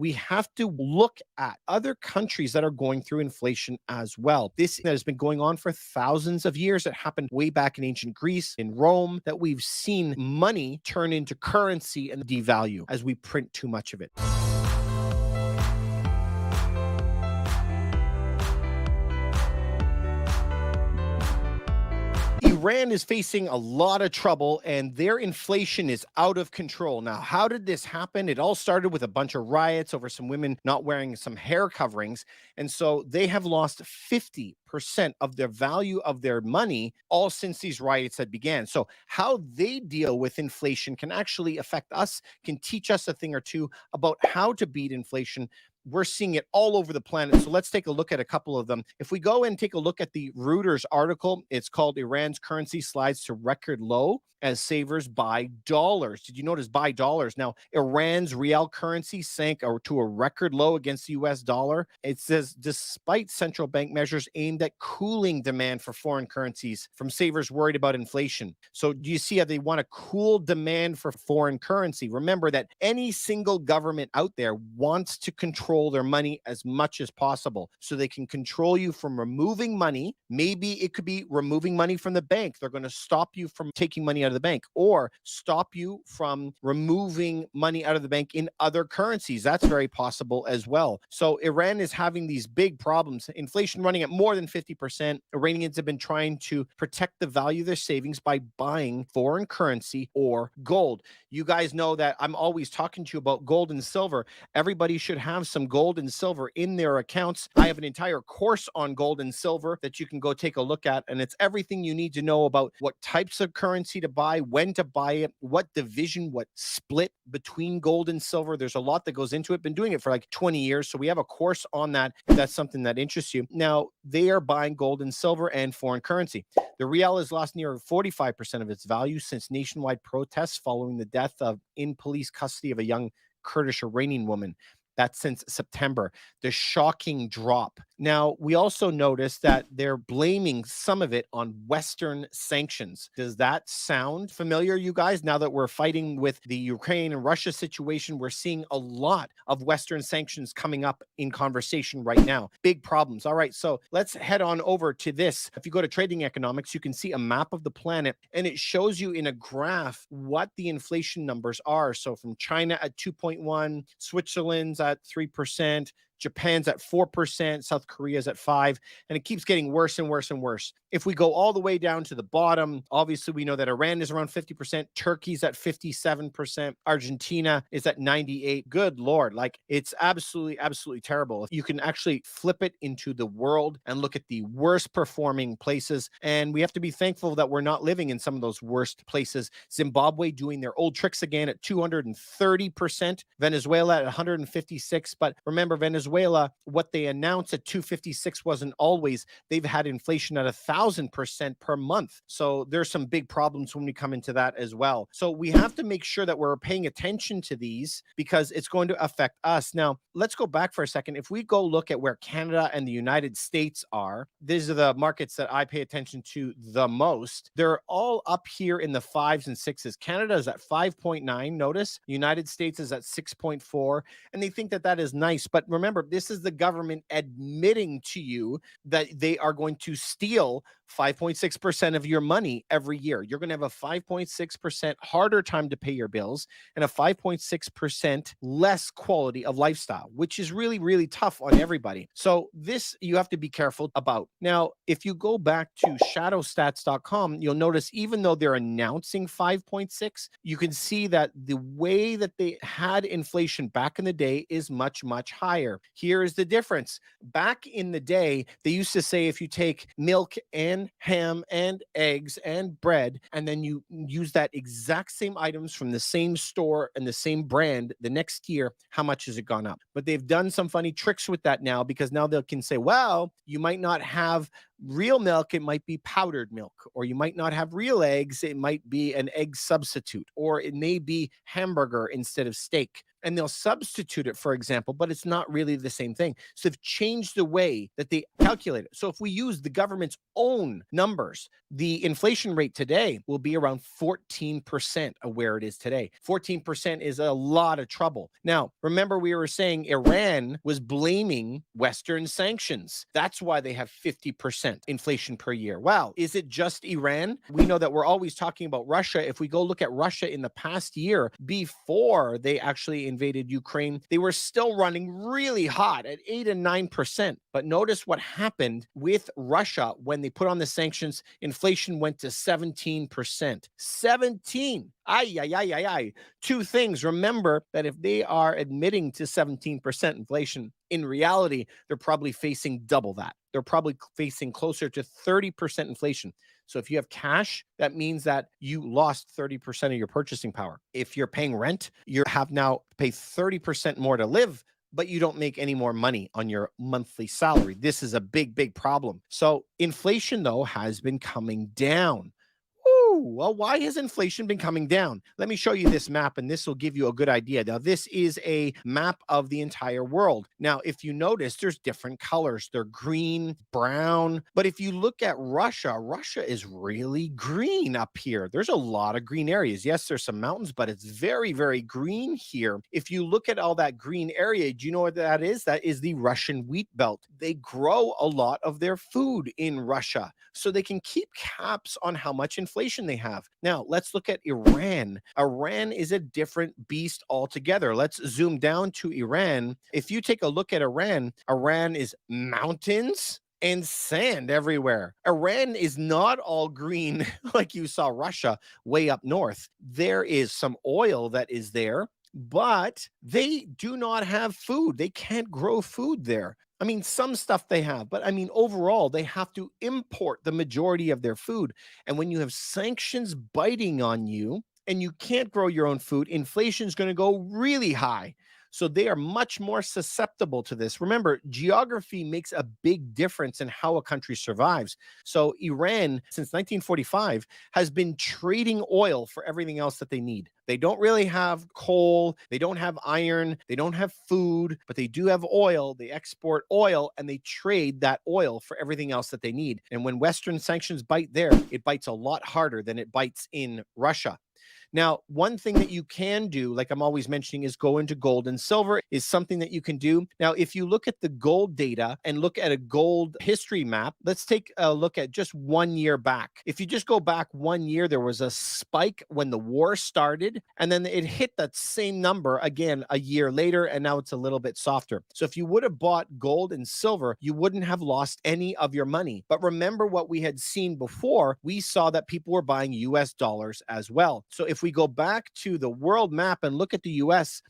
we have to look at other countries that are going through inflation as well. This has been going on for thousands of years. It happened way back in ancient Greece, in Rome, that we've seen money turn into currency and devalue as we print too much of it. Iran is facing a lot of trouble and their inflation is out of control. Now, how did this happen? It all started with a bunch of riots over some women not wearing some hair coverings. And so they have lost 50% of their value of their money all since these riots had began. So how they deal with inflation can actually affect us, can teach us a thing or two about how to beat inflation. We're seeing it all over the planet. So let's take a look at a couple of them. If we go and take a look at the Reuters article, it's called Iran's Currency Slides to Record Low as Savers Buy Dollars. Did you notice buy dollars? Now, Iran's real currency sank to a record low against the US dollar. It says, despite central bank measures aimed at cooling demand for foreign currencies from savers worried about inflation. So do you see how they want to cool demand for foreign currency? Remember that any single government out there wants to control their money as much as possible so they can control you from removing money. Maybe it could be removing money from the bank. They're going to stop you from taking money out of the bank or stop you from removing money out of the bank in other currencies. That's very possible as well. So Iran is having these big problems. Inflation running at more than 50%. Iranians have been trying to protect the value of their savings by buying foreign currency or gold. You guys know that I'm always talking to you about gold and silver. Everybody should have some gold and silver in their accounts. I have an entire course on gold and silver that you can go take a look at, and it's everything you need to know about what types of currency to buy, when to buy it, what division, what split between gold and silver. There's a lot that goes into it. Been doing it for like 20 years, so we have a course on that if that's something that interests you. Now, they are buying gold and silver and foreign currency. The real has lost near 45% of its value since nationwide protests following the death of in police custody of a young Kurdish Iranian woman. That's since September. The shocking drop. Now, we also noticed that they're blaming some of it on Western sanctions. Does that sound familiar, you guys? Now that we're fighting with the Ukraine and Russia situation, we're seeing a lot of Western sanctions coming up in conversation right now. Big problems. All right, so let's head on over to this. If you go to Trading Economics, you can see a map of the planet, and it shows you in a graph what the inflation numbers are. So from China at 2.1, Switzerland's at 3%, Japan's at 4%, South Korea's at 5%, and it keeps getting worse and worse and worse. If we go all the way down to the bottom, obviously we know that Iran is around 50%, Turkey's at 57%, Argentina is at 98%. Good Lord, like it's absolutely, absolutely terrible. You can actually flip it into the world and look at the worst performing places, and we have to be thankful that we're not living in some of those worst places. Zimbabwe doing their old tricks again at 230%, Venezuela at 156%, but remember, Venezuela, what they announced at 256 wasn't always. They've had inflation at 1,000% per month. So there's some big problems when we come into that as well. So we have to make sure that we're paying attention to these because it's going to affect us. Now, let's go back for a second. If we go look at where Canada and the United States are, these are the markets that I pay attention to the most. They're all up here in the 5s and 6s. Canada is at 5.9, notice. United States is at 6.4, and they think that that is nice. But remember, this is the government admitting to you that they are going to steal 5.6% of your money every year. You're going to have a 5.6% harder time to pay your bills and a 5.6% less quality of lifestyle, which is really, really tough on everybody. So this you have to be careful about. Now, if you go back to shadowstats.com, you'll notice even though they're announcing 5.6, you can see that the way that they had inflation back in the day is much, much higher. Here is the difference. Back in the day, they used to say if you take milk and ham and eggs and bread, and then you use that exact same items from the same store and the same brand the next year, how much has it gone up? But they've done some funny tricks with that now because now they can say, well, you might not have Real milk, it might be powdered milk, or you might not have real eggs. It might be an egg substitute, or it may be hamburger instead of steak. And they'll substitute it, for example, but it's not really the same thing. So they've changed the way that they calculate it. So if we use the government's own numbers, the inflation rate today will be around 14% of where it is today. 14% is a lot of trouble. Now, remember, we were saying Iran was blaming Western sanctions. That's why they have 50% inflation per year. Wow. Is it just Iran? We know that we're always talking about Russia. If we go look at Russia in the past year, before they actually invaded Ukraine, they were still running really hot at 8 and 9%. But notice what happened with Russia when they put on the sanctions. Inflation went to 17%. 17. Ay, ay, ay, ay, ay. Two things. Remember that if they are admitting to 17% inflation, in reality, they're probably facing double that. They're probably facing closer to 30% inflation. So if you have cash, that means that you lost 30% of your purchasing power. If you're paying rent, you have now to pay 30% more to live, but you don't make any more money on your monthly salary. This is a big, big problem. So inflation, though, has been coming down. Well, why has inflation been coming down? Let me show you this map, and this will give you a good idea. Now, this is a map of the entire world. Now, if you notice, there's different colors. They're green, brown. But if you look at Russia, Russia is really green up here. There's a lot of green areas. Yes, there's some mountains, but it's very, very green here. If you look at all that green area, do you know what that is? That is the Russian wheat belt. They grow a lot of their food in Russia, so they can keep caps on how much inflation they have. Now, let's look at Iran. Iran is a different beast altogether. Let's zoom down to Iran. If you take a look at Iran, Iran is mountains and sand everywhere. Iran is not all green like you saw Russia way up north. There is some oil that is there, but they do not have food. They can't grow food there. I mean, some stuff they have, but I mean, overall, they have to import the majority of their food. And when you have sanctions biting on you and you can't grow your own food, inflation is going to go really high. So they are much more susceptible to this. Remember, geography makes a big difference in how a country survives. So Iran, since 1945, has been trading oil for everything else that they need. They don't really have coal, they don't have iron, they don't have food, but they do have oil. They export oil and they trade that oil for everything else that they need. And when Western sanctions bite there, it bites a lot harder than it bites in Russia. Now, one thing that you can do, like I'm always mentioning, is go into gold and silver is something that you can do. Now, if you look at the gold data and look at a gold history map, let's take a look at just 1 year back. If you just go back 1 year, there was a spike when the war started, and then it hit that same number again a year later, and now it's a little bit softer. So if you would have bought gold and silver, you wouldn't have lost any of your money. But remember what we had seen before, we saw that people were buying US dollars as well. So if we go back to the world map and look at the US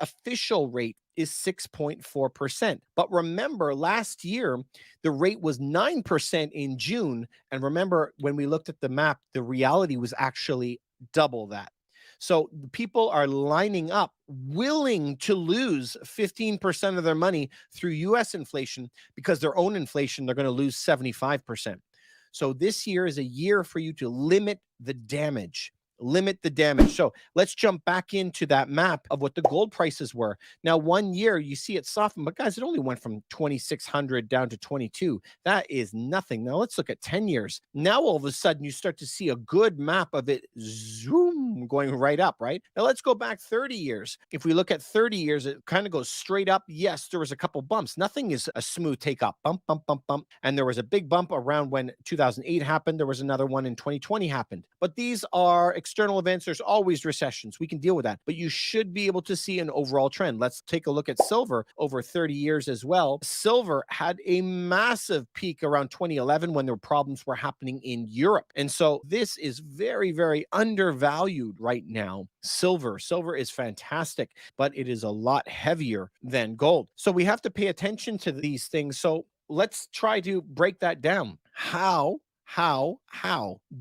official rate is 6.4%. But remember, last year, the rate was 9% in June. And remember, when we looked at the map, the reality was actually double that. So people are lining up, willing to lose 15% of their money through US inflation because their own inflation, they're going to lose 75%. So this year is a year for you to limit the damage. Limit the damage. So let's jump back into that map of what the gold prices were. Now, 1 year, you see it soften, but guys, it only went from 2,600 down to 22. That is nothing. Now let's look at 10 years. Now, all of a sudden, you start to see a good map of it zoom going right up, right? Now let's go back 30 years. If we look at 30 years, it kind of goes straight up. Yes, there was a couple bumps. Nothing is a smooth take up. Bump, bump, bump, bump. And there was a big bump around when 2008 happened. There was another one in 2020 happened. But these are external events. There's always recessions. We can deal with that, but you should be able to see an overall trend. Let's take a look at silver over 30 years as well. Silver had a massive peak around 2011 when the problems were happening in Europe. And so this is very, very undervalued right now. Silver is fantastic, but it is a lot heavier than gold. So we have to pay attention to these things. So let's try to break that down. How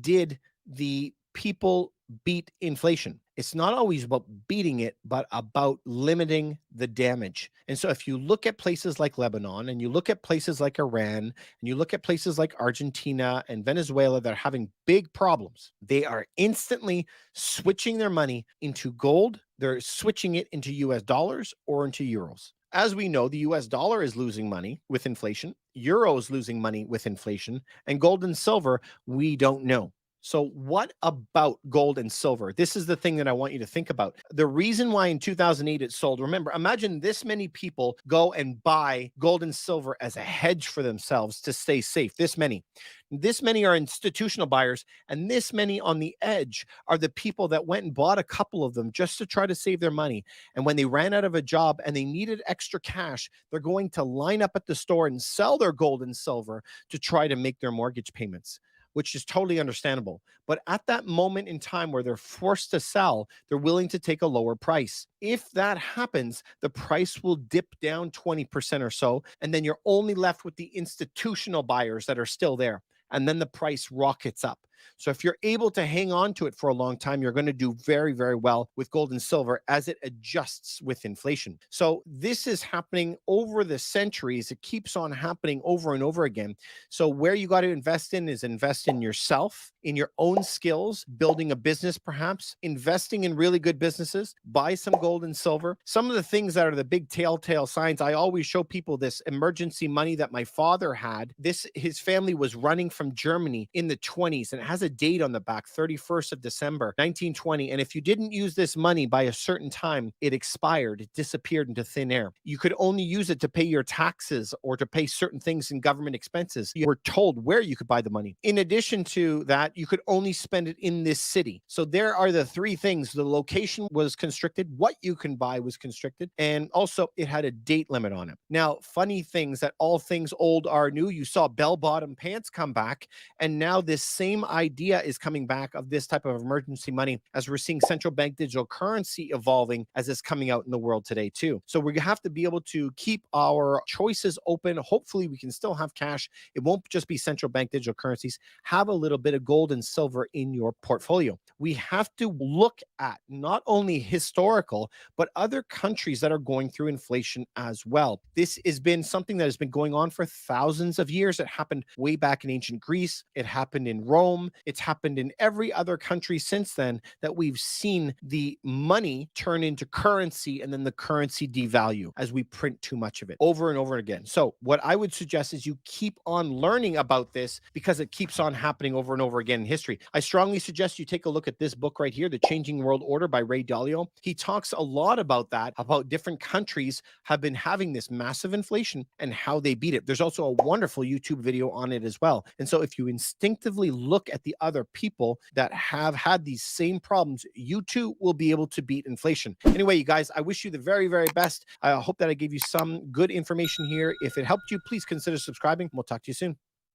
did the people beat inflation. It's not always about beating it, but about limiting the damage. And so if you look at places like Lebanon and you look at places like Iran and you look at places like Argentina and Venezuela that are having big problems, they are instantly switching their money into gold. They're switching it into US dollars or into euros. As we know, the US dollar is losing money with inflation, euro is losing money with inflation, and gold and silver, we don't know. So, what about gold and silver? This is the thing that I want you to think about. The reason why in 2008 it sold, remember, imagine this many people go and buy gold and silver as a hedge for themselves to stay safe. This many. This many are institutional buyers, and this many on the edge are the people that went and bought a couple of them just to try to save their money. And when they ran out of a job and they needed extra cash, they're going to line up at the store and sell their gold and silver to try to make their mortgage payments, which is totally understandable. But at that moment in time where they're forced to sell, they're willing to take a lower price. If that happens, the price will dip down 20% or so, and then you're only left with the institutional buyers that are still there. And then the price rockets up. So if you're able to hang on to it for a long time, you're going to do very, very well with gold and silver as it adjusts with inflation. So this is happening over the centuries. It keeps on happening over and over again. So where you got to invest in is invest in yourself, in your own skills, building a business, perhaps investing in really good businesses, buy some gold and silver. Some of the things that are the big telltale signs, I always show people this emergency money that my father had. His family was running from Germany in the 20s, and it has a date on the back, 31st of December, 1920. And if you didn't use this money by a certain time, it expired. It disappeared into thin air. You could only use it to pay your taxes or to pay certain things in government expenses. You were told where you could buy the money. In addition to that, you could only spend it in this city. So there are the three things. The location was constricted, what you can buy was constricted, and also it had a date limit on it. Now, funny things that all things old are new. You saw bell-bottom pants come back, and now this same idea is coming back of this type of emergency money as we're seeing central bank digital currency evolving as it's coming out in the world today too. So we have to be able to keep our choices open. Hopefully we can still have cash. It won't just be central bank digital currencies. Have a little bit of gold and silver in your portfolio. We have to look at not only historical, but other countries that are going through inflation as well. This has been something that has been going on for thousands of years. It happened way back in ancient Greece. It happened in Rome. It's happened in every other country since then that we've seen the money turn into currency and then the currency devalue as we print too much of it over and over again. So what I would suggest is you keep on learning about this because it keeps on happening over and over again in history. I strongly suggest you take a look at this book right here, The Changing World Order by Ray Dalio. He talks a lot about that, about different countries have been having this massive inflation and how they beat it. There's also a wonderful YouTube video on it as well. And so if you instinctively look at the other people that have had these same problems, you too will be able to beat inflation. Anyway, you guys, I wish you the very, very best. I hope that I gave you some good information here. If it helped you, please consider subscribing. We'll talk to you soon.